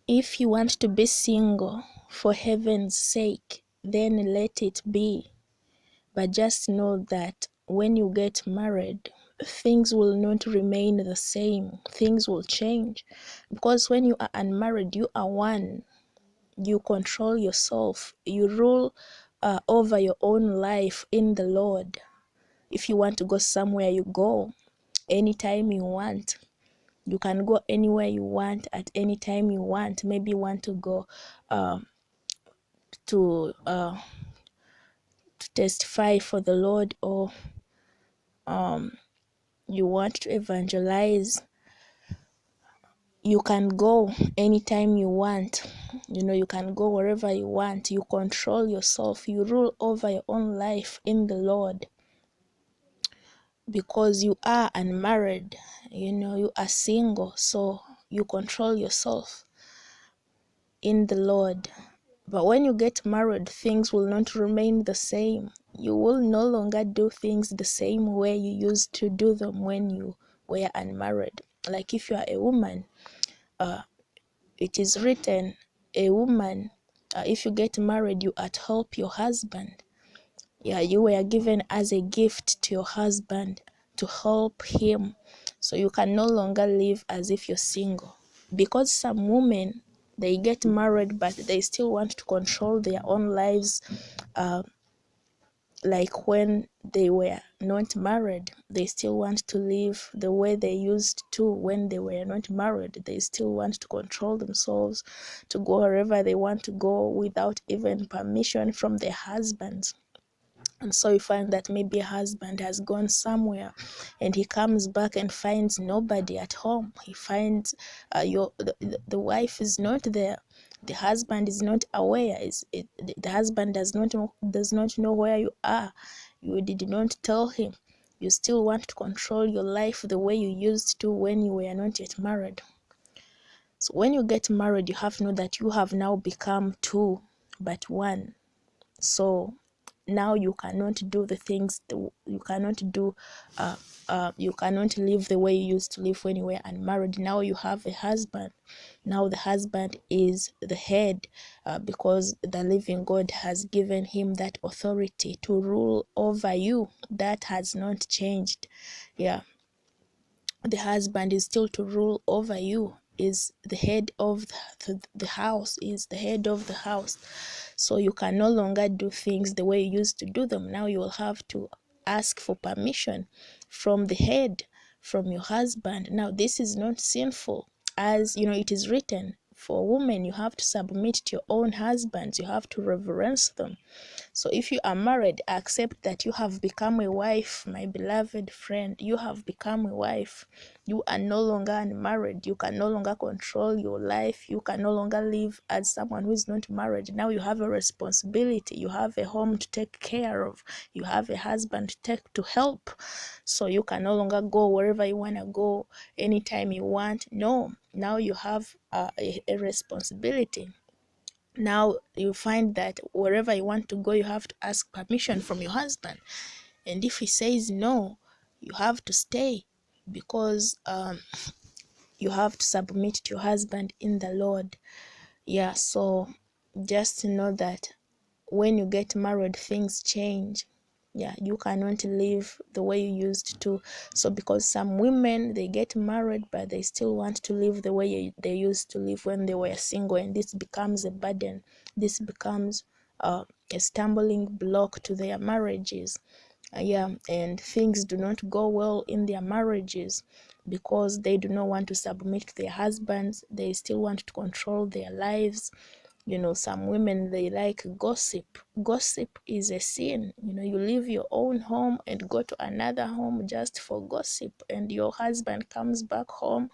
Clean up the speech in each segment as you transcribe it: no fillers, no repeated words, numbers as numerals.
If you want to be single for heaven's sake, then let it be. But just know that when you get married, things will not remain the same. Things will change. Because when you are unmarried, you are one. You control yourself. You rule over your own life in the Lord. If you want to go somewhere, you go anytime you want. You can go anywhere you want at any time you want. Maybe you want to go to testify for the Lord, or you want to evangelize. You can go anytime you want. You can go wherever you want. You control yourself. You rule over your own life in the Lord, because you are unmarried. You are single, so you control yourself in the Lord. But when you get married, things will not remain the same. You will no longer do things the same way you used to do them when you were unmarried. Like if you are a woman, it is written, a woman, if you get married, you are to help your husband. Yeah, you were given as a gift to your husband to help him. So you can no longer live as if you're single. Because some women, they get married, but they still want to control their own lives, like when they were not married. They still want to live the way they used to when they were not married. They still want to control themselves, to go wherever they want to go without even permission from their husbands. And so you find that maybe a husband has gone somewhere and he comes back and finds nobody at home. He finds the wife is not there. The husband is not aware. The husband does not know where you are. You did not tell him. You still want to control your life the way you used to when you were not yet married. So when you get married, you have to know that you have now become two, but one. So now you cannot do the things you cannot do. You cannot live the way you used to live when you were unmarried. Now you have a husband. Now the husband is the head, because the living God has given him that authority to rule over you. That has not changed. Yeah, the husband is still to rule over you, is the head of the house, is the head of the house. So you can no longer do things the way you used to do them. Now you will have to ask for permission from the head, from your husband. Now this is not sinful. As you know, it is written, for women you have to submit to your own husbands. You have to reverence them. So if you are married, accept that you have become a wife, my beloved friend. You have become a wife. You are no longer unmarried. You can no longer control your life. You can no longer live as someone who is not married. Now you have a responsibility. You have a home to take care of. You have a husband to help. So you can no longer go wherever you want to go anytime you want. No, now you have a responsibility. Now you find that wherever you want to go, you have to ask permission from your husband. And if he says no, you have to stay, because you have to submit to your husband in the Lord. Yeah, so just know that when you get married, things change. Yeah, you cannot live the way you used to. So because some women, they get married, but they still want to live the way they used to live when they were single, and this becomes a burden. This becomes a stumbling block to their marriages. Yeah, and things do not go well in their marriages, because they do not want to submit to their husbands. They still want to control their lives. Some women, they like gossip. Gossip is a sin. You leave your own home and go to another home just for gossip, and your husband comes back home,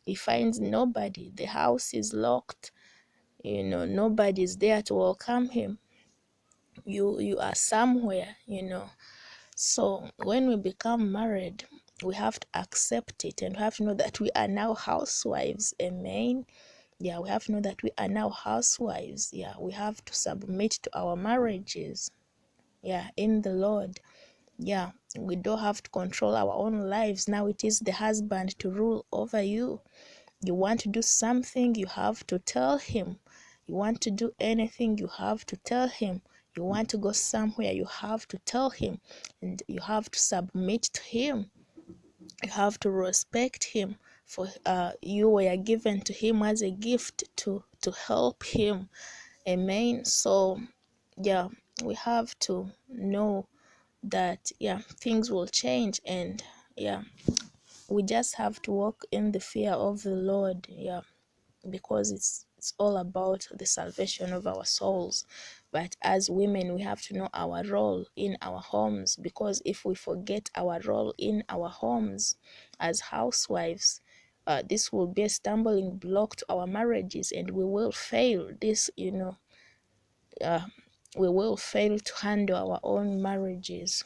he finds nobody. The house is locked. Nobody's there to welcome him. You are somewhere. So when we become married, we have to accept it, and we have to know that we are now housewives. Amen. Yeah, we have to know that we are now housewives. Yeah, we have to submit to our marriages. Yeah, in the Lord. Yeah, we don't have to control our own lives. Now it is the husband to rule over you. You want to do something, you have to tell him. You want to do anything, you have to tell him. You want to go somewhere, you have to tell him, and you have to submit to him. You have to respect him, for you were given to him as a gift to help him. Amen. So yeah, we have to know that things will change, and we just have to walk in the fear of the Lord. Because it's all about the salvation of our souls. But as women, we have to know our role in our homes, because if we forget our role in our homes as housewives, this will be a stumbling block to our marriages, and we will fail this, we will fail to handle our own marriages.